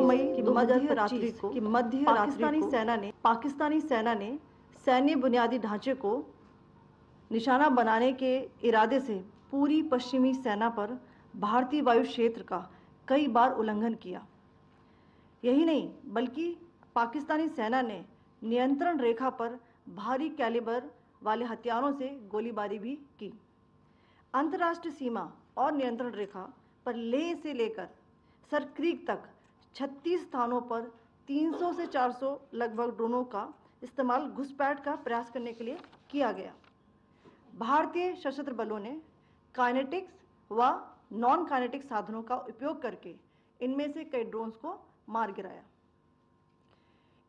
मई की मध्य रात्रि को पाकिस्तानी सेना ने सैन्य बुनियादी ढांचे को निशाना बनाने के इरादे से पूरी पश्चिमी सेना पर भारतीय वायु क्षेत्र का कई बार उल्लंघन किया। यही नहीं बल्कि पाकिस्तानी सेना ने नियंत्रण रेखा पर भारी कैलिबर वाले हथियारों से गोलीबारी भी की। अंतर्राष्ट्रीय सीमा और नियंत्रण रेखा पर लेह से लेकर सर क्रीक तक 36 स्थानों पर 300 से 400 लगभग ड्रोनों का इस्तेमाल घुसपैठ का प्रयास करने के लिए किया गया। भारतीय सशस्त्र बलों ने काइनेटिक्स व नॉन काइनेटिक साधनों का उपयोग करके इनमें से कई ड्रोन्स को मार गिराया।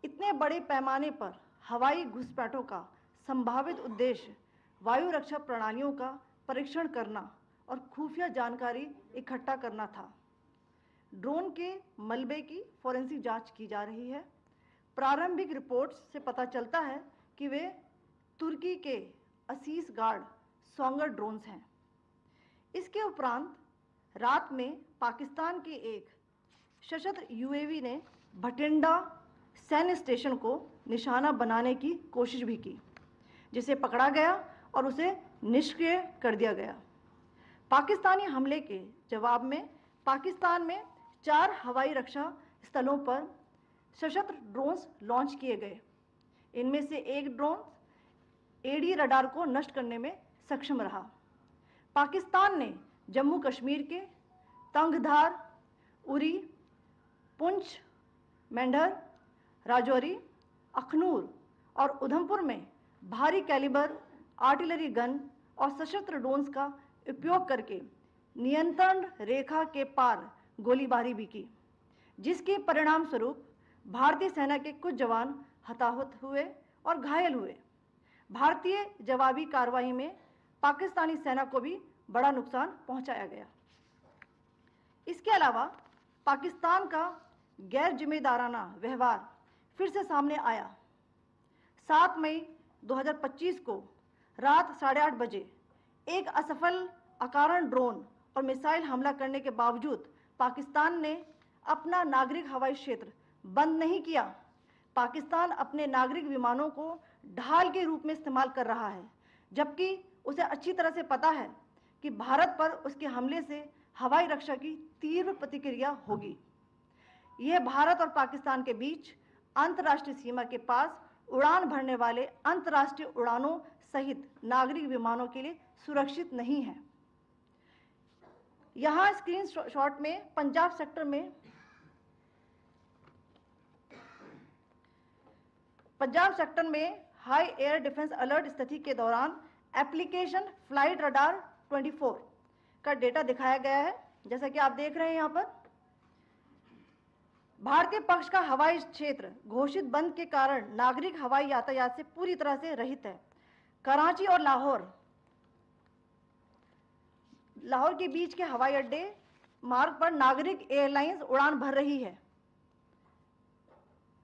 इतने बड़े पैमाने पर हवाई घुसपैठों का संभावित उद्देश्य वायु रक्षा प्रणालियों का परीक्षण करना और खुफिया जानकारी इकट्ठा करना था। ड्रोन के मलबे की फॉरेंसिक जांच की जा रही है। प्रारंभिक रिपोर्ट्स से पता चलता है कि वे तुर्की के असीस गार्ड सोंगर ड्रोन्स हैं। इसके उपरांत रात में पाकिस्तान के एक सशस्त्र यूएवी ने भटिंडा सैन्य स्टेशन को निशाना बनाने की कोशिश भी की, जिसे पकड़ा गया और उसे निष्क्रिय कर दिया गया। पाकिस्तानी हमले के जवाब में पाकिस्तान में 4 हवाई रक्षा स्थलों पर सशस्त्र ड्रोन्स लॉन्च किए गए। इनमें से एक ड्रोन एडी रडार को नष्ट करने में सक्षम रहा। पाकिस्तान ने जम्मू कश्मीर के तंगधार, उरी, पुंछ, मेंढर, राजौरी, अखनूर और उधमपुर में भारी कैलिबर आर्टिलरी गन और सशस्त्र ड्रोन्स का उपयोग करके नियंत्रण रेखा के पार गोलीबारी भी की, जिसके परिणाम स्वरूप भारतीय सेना के कुछ जवान हताहत हुए और घायल हुए। भारतीय जवाबी कार्रवाई में पाकिस्तानी सेना को भी बड़ा नुकसान पहुंचाया गया। इसके अलावा पाकिस्तान का गैर जिम्मेदाराना व्यवहार फिर से सामने आया। 7 मई 2025 को रात 8:30 बजे एक असफल अकारण ड्रोन और मिसाइल हमला करने के बावजूद पाकिस्तान ने अपना नागरिक हवाई क्षेत्र बंद नहीं किया। पाकिस्तान अपने नागरिक विमानों को ढाल के रूप में इस्तेमाल कर रहा है, जबकि उसे अच्छी तरह से पता है कि भारत पर उसके हमले से हवाई रक्षा की तीव्र प्रतिक्रिया होगी। यह भारत और पाकिस्तान के बीच अंतर्राष्ट्रीय सीमा के पास उड़ान भरने वाले अंतर्राष्ट्रीय उड़ानों सहित नागरिक विमानों के लिए सुरक्षित नहीं है। यहाँ स्क्रीन शॉट में पंजाब सेक्टर में हाई एयर डिफेंस अलर्ट स्थिति के दौरान एप्लीकेशन फ्लाइट रडार 24 का डेटा दिखाया गया है। जैसा कि आप देख रहे हैं, यहाँ पर भारतीय पक्ष का हवाई क्षेत्र घोषित बंद के कारण नागरिक हवाई यातायात से पूरी तरह से रहित है। कराची और लाहौर के बीच के हवाई अड्डे मार्ग पर नागरिक एयरलाइंस उड़ान भर रही है।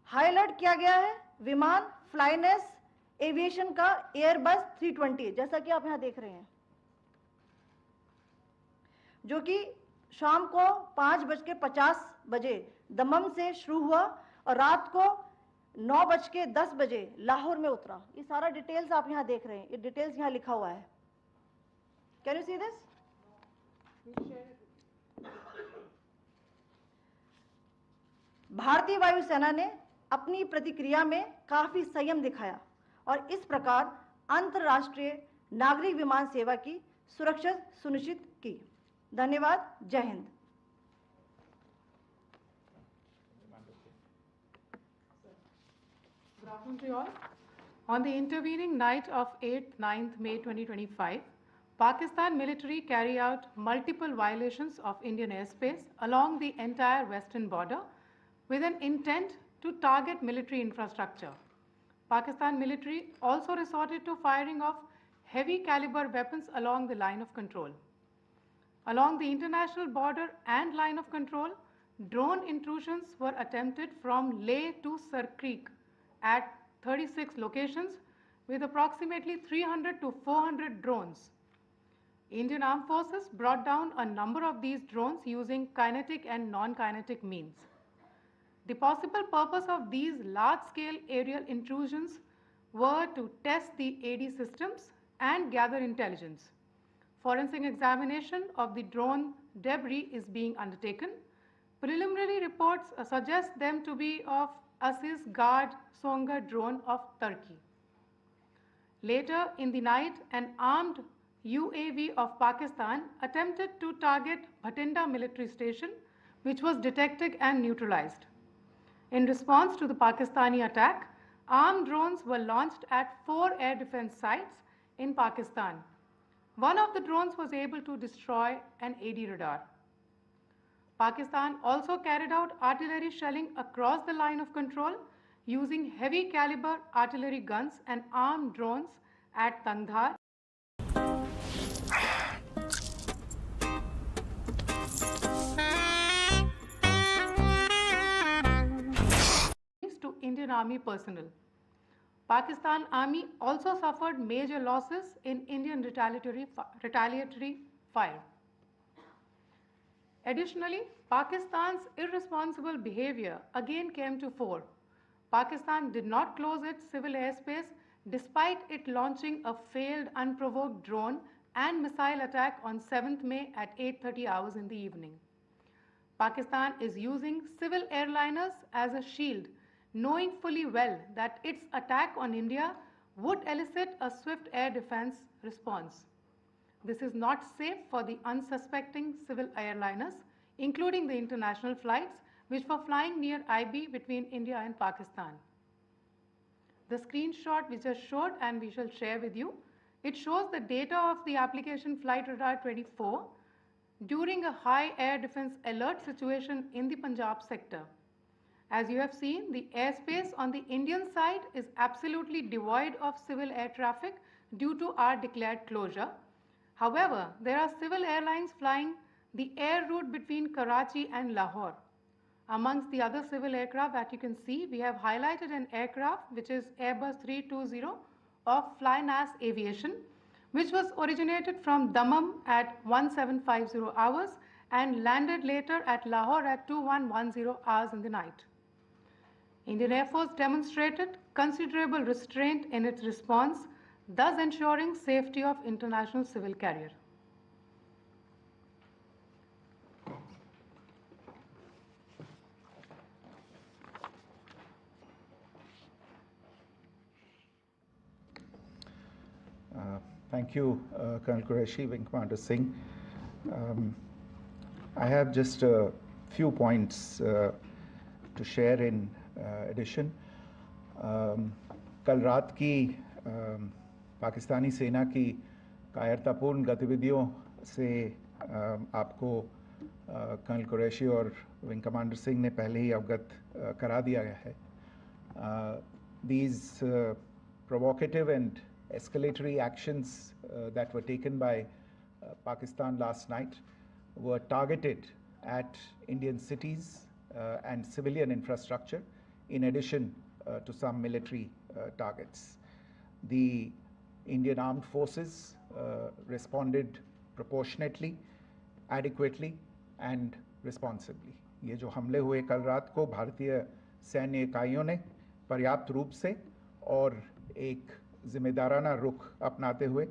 हाई अलर्ट किया गया है विमान फ्लाइनेस एविएशन का एयरबस 320, जैसा कि आप यहां देख रहे हैं, जो कि शाम को 5:50 बजे दमम से शुरू हुआ और रात को 9:10 बजे लाहौर में उतरा। ये सारा डिटेल्स आप यहां देख रहे हैं, ये डिटेल्स यहां लिखा हुआ है। Can you see this? भारतीय वायुसेना ने अपनी प्रतिक्रिया में काफी संयम दिखाया और इस प्रकार अंतर्राष्ट्रीय नागरिक विमान सेवा की सुरक्षा सुनिश्चित की। धन्यवाद। जय Hind. Good afternoon to you all. On the intervening night of 8th-9th May 2025, Pakistan military carried out multiple violations of Indian airspace along the entire western border with an intent to target military infrastructure. Pakistan military also resorted to firing of heavy caliber weapons along the line of control. Along the international border and line of control, drone intrusions were attempted from Leh to Sar Creek at 36 locations with approximately 300 to 400 drones. Indian Armed Forces brought down a number of these drones using kinetic and non-kinetic means. The possible purpose of these large-scale aerial intrusions were to test the AD systems and gather intelligence. Forensic examination of the drone debris is being undertaken. Preliminary reports suggest them to be of Aziz Guard Songa drone of Turkey. Later in the night, an armed UAV of Pakistan attempted to target Bhatinda military station, which was detected and neutralized. In response to the Pakistani attack, armed drones were launched at 4 air defense sites in Pakistan. One of the drones was able to destroy an AD radar. Pakistan also carried out artillery shelling across the line of control using heavy caliber artillery guns and armed drones at Tangdhar. To Indian Army personnel. Pakistan Army also suffered major losses in Indian retaliatory fire. Additionally, Pakistan's irresponsible behavior again came to fore. Pakistan did not close its civil airspace despite it launching a failed unprovoked drone and missile attack on 7th May at 8:30 hours in the evening. Pakistan is using civil airliners as a shield, knowing fully well that its attack on India would elicit a swift air defense response. This is not safe for the unsuspecting civil airliners, including the international flights which were flying near IB between India and Pakistan. The screenshot we just showed and we shall share with you, it shows the data of the application Flight Radar 24 during a high air defense alert situation in the Punjab sector. As you have seen, the airspace on the Indian side is absolutely devoid of civil air traffic due to our declared closure. However, there are civil airlines flying the air route between Karachi and Lahore. Amongst the other civil aircraft that you can see, we have highlighted an aircraft which is Airbus 320 of FlyNAS Aviation, which was originated from Dammam at 1750 hours and landed later at Lahore at 2110 hours in the night. Indian Air Force demonstrated considerable restraint in its response, thus ensuring safety of international civil carrier. Thank you, Colonel Qureshi, Wing Commander Singh. I have just a few points to share in addition. कल रात की पाकिस्तानी सेना की कायरतापूर्ण गतिविधियों से आपको colonel Qureshi और विंग कमांडर सिंह ने पहले ही अवगत करा दिया गया है. These provocative and escalatory actions that were taken by Pakistan last night were targeted at Indian cities and civilian infrastructure, in addition to some military targets. The Indian armed forces responded proportionately, adequately and responsibly. ये जो हमले हुए कल रात को भारतीय सैन्य इकाइयों ने पर्याप्त रूप से और एक जिम्मेदाराना रुख अपनाते हुए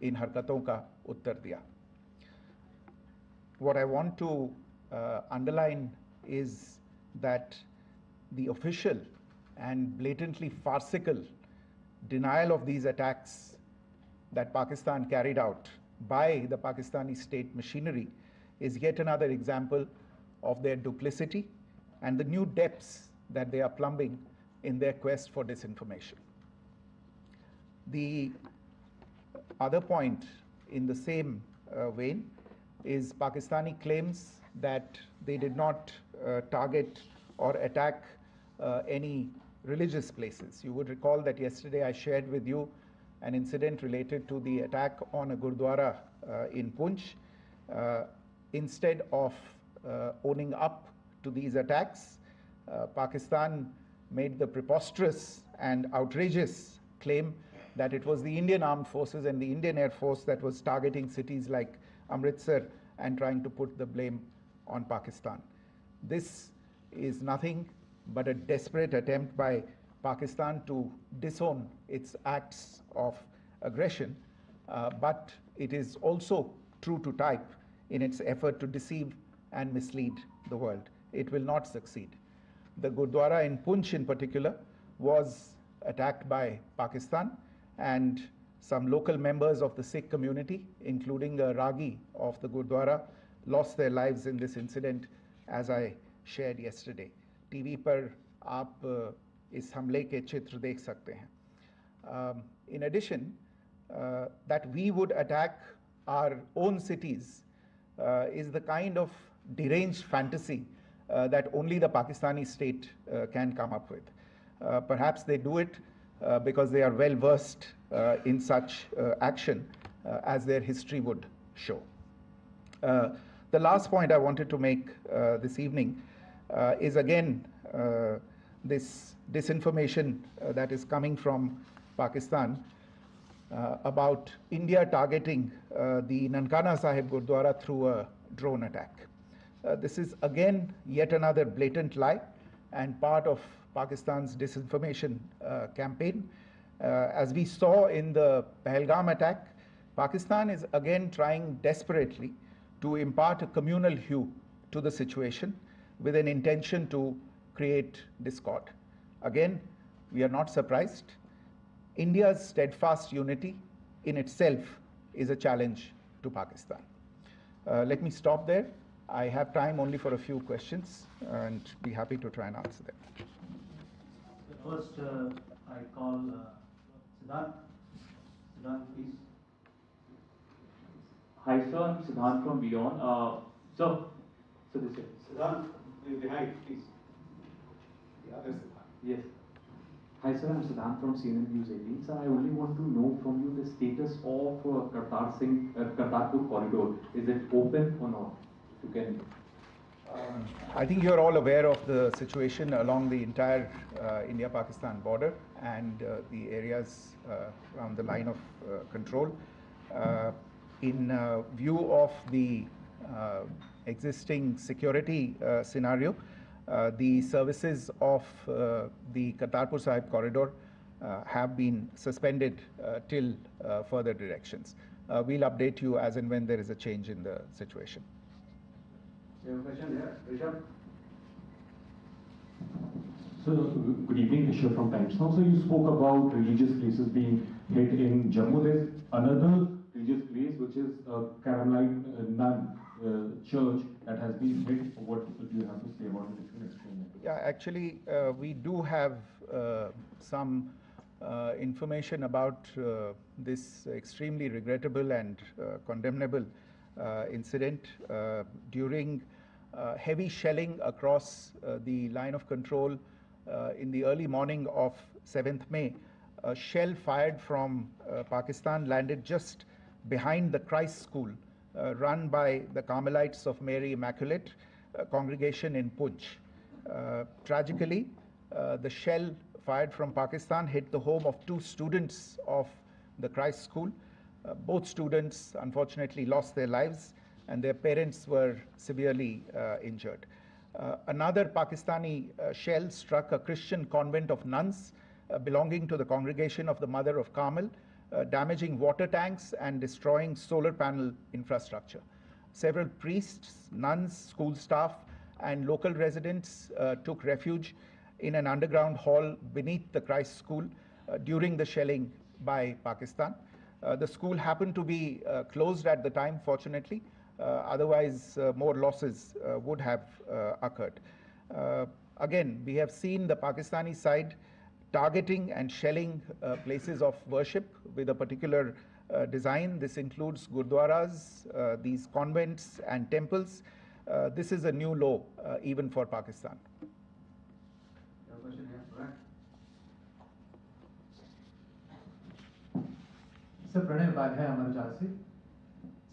इन हरकतों का उत्तर दिया. What I want to underline is that the official and blatantly farcical denial of these attacks that Pakistan carried out by the Pakistani state machinery is yet another example of their duplicity and the new depths that they are plumbing in their quest for disinformation. The other point in the same vein is Pakistani claims that they did not target or attack any religious places. You would recall that yesterday I shared with you an incident related to the attack on a Gurdwara in Punch. Instead of owning up to these attacks, Pakistan made the preposterous and outrageous claim that it was the Indian armed forces and the Indian Air Force that was targeting cities like Amritsar and trying to put the blame on Pakistan. This is nothing but a desperate attempt by Pakistan to disown its acts of aggression, but it is also true to type in its effort to deceive and mislead the world. It will not succeed. The Gurdwara in Punch in particular was attacked by Pakistan, and some local members of the Sikh community, including a Ragi of the Gurdwara, lost their lives in this incident, as I shared yesterday. TV पर आप इस हमले के चित्र देख सकते हैं. In addition, that we would attack our own cities is the kind of deranged fantasy that only the Pakistani state can come up with. Perhaps they do it because they are well versed in such action as their history would show. The last point I wanted to make this evening is again this disinformation that is coming from Pakistan about India targeting the Nankana Sahib Gurdwara through a drone attack. This is again yet another blatant lie and part of Pakistan's disinformation campaign. As we saw in the Pahalgam attack, Pakistan is again trying desperately to impart a communal hue to the situation with an intention to create discord. Again, we are not surprised. India's steadfast unity in itself is a challenge to Pakistan. Let me stop there. I have time only for a few questions and be happy to try and answer them. First, I call Siddharth. Siddharth, please. Hi, sir. I'm Siddharth from Beyond. So this is Siddharth, behind, please. The other Siddharth. Yes. Hi, sir. I'm Siddharth from CNN News 18. Sir, I only want to know from you the status of Kartarpur corridor. Is it open or not? If you can. I think you're all aware of the situation along the entire India-Pakistan border and the areas around the line of control. In view of the existing security scenario, the services of the Kartarpur Sahib corridor have been suspended till further directions. We'll update you as and when there is a change in the situation. You have a question here, Rishabh? So, good evening, Rishabh from Times Now. So, you spoke about religious places being hit in Jammu. There's another religious place which is a Carmelite nun church that has been hit. What do you have to say about it? If you can explain that. Yeah, actually, we do have some information about this extremely regrettable and condemnable incident. During heavy shelling across the line of control in the early morning of 7th May, a shell fired from Pakistan landed just behind the Christ School run by the Carmelites of Mary Immaculate congregation in Punch. Tragically, the shell fired from Pakistan hit the home of 2 students of the Christ School. Both students unfortunately lost their lives and their parents were severely injured. Another Pakistani shell struck a Christian convent of nuns belonging to the congregation of the Mother of Carmel, damaging water tanks and destroying solar panel infrastructure. Several priests, nuns, school staff, and local residents took refuge in an underground hall beneath the Christ School during the shelling by Pakistan. The school happened to be closed at the time, fortunately. Otherwise, more losses would have occurred. Again, we have seen the Pakistani side targeting and shelling places of worship with a particular design. This includes gurdwaras, these convents and temples. This is a new low even for Pakistan. Your question here, Brad. Sir Pranay Upadhyay Amar Ujala से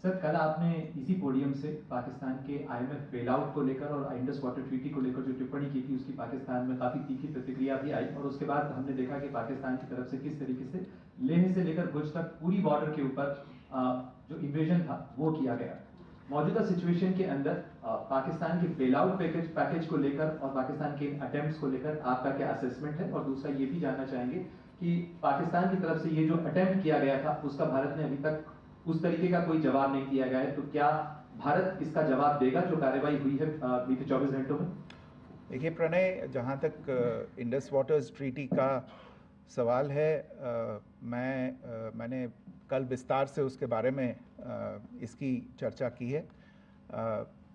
sir कल आपने इसी podium से पाकिस्तान के IMF bailout को लेकर और Indus water treaty को लेकर जो टिप्पणी की थी उसकी पाकिस्तान में काफी तीखी प्रतिक्रिया भी आई और उसके बाद हमने देखा कि पाकिस्तान की तरफ से किस तरीके से लेह से लेकर भुज तक पूरी बॉर्डर के ऊपर जो इन्वेजन था वो किया गया मौजूदा सिचुएशन के अंदर पाकिस्तान के बेल आउट पैकेज को लेकर और पाकिस्तान के अटेम्प्ट्स को लेकर आपका क्या असेसमेंट है? और दूसरा ये भी जानना चाहेंगे कि पाकिस्तान की तरफ से ये जो अटेम्प्ट किया गया था उसका भारत ने अभी तक उस तरीके का कोई जवाब नहीं दिया गया है, तो क्या भारत इसका जवाब देगा जो कार्रवाई हुई है बीते 24 घंटों में? देखिए प्रणय, जहाँ तक इंडस वाटर्स ट्रीटी का सवाल है, मैंने कल विस्तार से उसके बारे में इसकी चर्चा की है.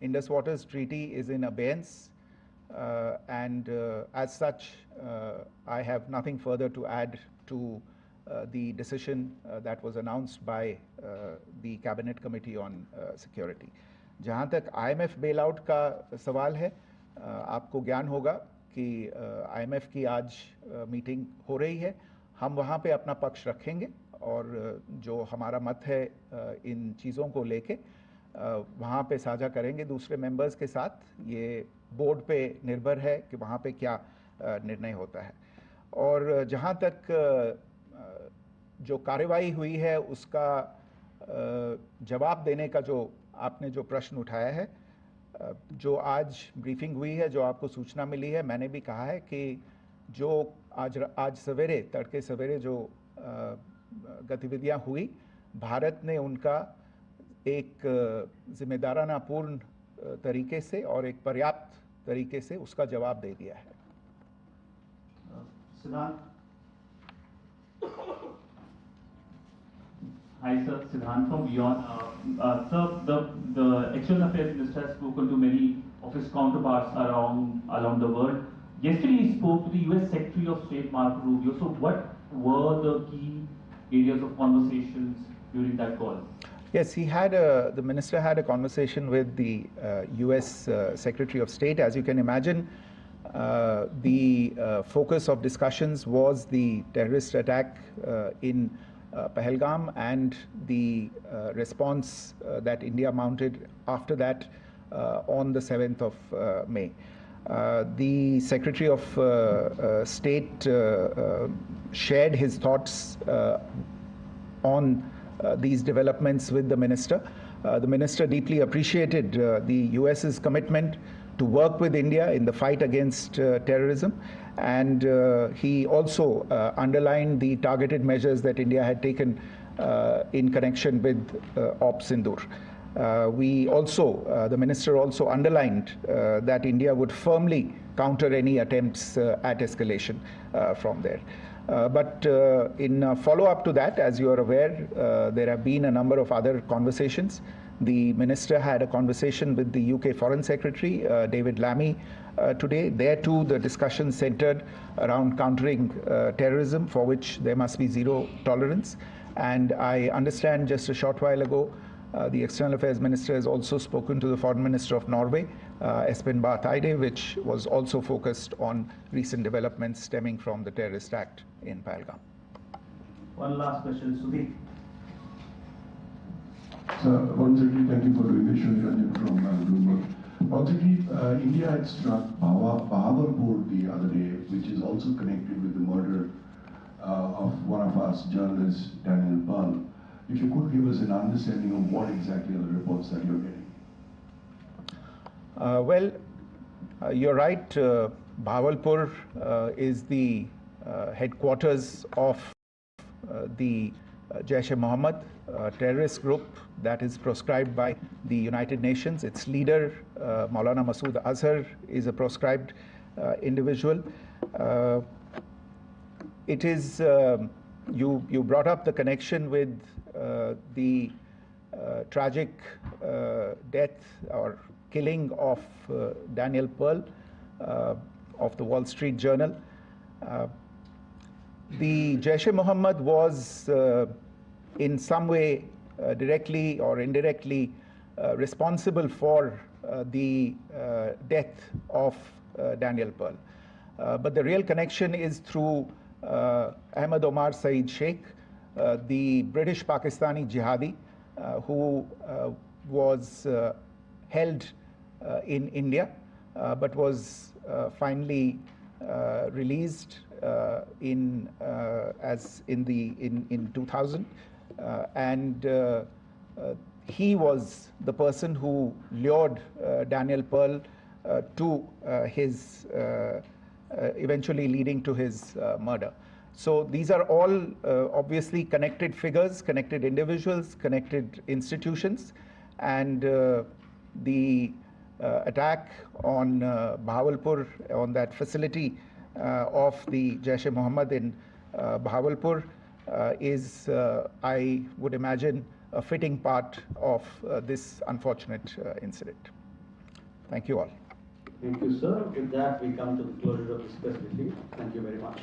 Indus waters treaty is in abeyance and as such I have nothing further to add to the decision that was announced by the Cabinet Committee on Security. जहाँ तक IMF bailout का सवाल है, आपको ज्ञान होगा कि IMF की आज मीटिंग हो रही है. हम वहाँ पे अपना पक्ष रखेंगे और जो हमारा मत है इन चीज़ों को लेके वहाँ पे साझा करेंगे दूसरे मेंबर्स के साथ. ये बोर्ड पे निर्भर है कि वहाँ पे क्या निर्णय होता है. और जहाँ तक जो कार्रवाई हुई है उसका जवाब देने का जो आपने जो प्रश्न उठाया है, जो आज ब्रीफिंग हुई है, जो आपको सूचना मिली है, मैंने भी कहा है कि जो आज सवेरे तड़के सवेरे जो गतिविधियाँ हुई, भारत ने उनका एक जिम्मेदाराना पूर्ण तरीके से और एक पर्याप्त तरीके से उसका जवाब दे दिया है. सिद्धांत. Hi sir, Siddhant from Beyond. Sir, the External Affairs Minister has spoken to many of his counterparts around the world. Yesterday he spoke to the US Secretary of State Marco Rubio. So what were the key areas of conversations during that call? Yes, the minister had a conversation with the US Secretary of State. As you can imagine, the focus of discussions was the terrorist attack in Pahalgam and the response that India mounted after that on the 7th of May. The Secretary of State shared his thoughts on these developments with the minister. The minister deeply appreciated the US's commitment to work with India in the fight against terrorism, and he also underlined the targeted measures that India had taken in connection with Ops Sindoor. The minister also underlined that India would firmly counter any attempts at escalation from there. But in follow-up to that, as you are aware, there have been a number of other conversations. The minister had a conversation with the UK Foreign Secretary, David Lammy, today. There too, the discussion centered around countering terrorism, for which there must be zero tolerance. And I understand just a short while ago, the External Affairs Minister has also spoken to the Foreign Minister of Norway, Espen Barth Eide, which was also focused on recent developments stemming from the terrorist act in Pahalgam. One last question, Sudhir. Sir, once again, thank you for doing this. Shri Ranjan from Bloomberg. Once again, India had struck Bahawalpur the other day, which is also connected with the murder of one of our journalists, Daniel Pearl. If you could give us an understanding of what exactly are the reports that you're getting. You're right. Bahawalpur is the headquarters of the Jaish-e-Mohammed terrorist group that is proscribed by the United Nations. Its leader, Maulana Masood Azhar, is a proscribed individual. It is, you brought up the connection with the tragic death or killing of Daniel Pearl of the Wall Street Journal. The Jaish-e-Mohammed was in some way directly or indirectly responsible for the death of Daniel Pearl. But the real connection is through Ahmed Omar Saeed Sheikh, the British Pakistani jihadi who was held in India but was finally released in 2000, and he was the person who lured Daniel Pearl to his eventually leading to his murder. So these are all obviously connected figures, connected individuals, connected institutions, and the attack on Bahawalpur, on that facility of the Jaish-e-Mohammed in Bahawalpur is, I would imagine, a fitting part of this unfortunate incident. Thank you all. Thank you, sir. With that, we come to the closure of this press briefing. Thank you very much.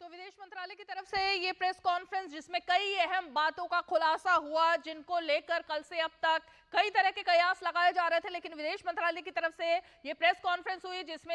तो विदेश मंत्रालय की तरफ से ये press conference जिसमें कई अहम बातों का खुलासा हुआ, जिनको लेकर कल से अब तक कई तरह के कयास लगाए जा रहे थे, लेकिन विदेश मंत्रालय की तरफ से ये प्रेस कॉन्फ्रेंस हुई जिसमें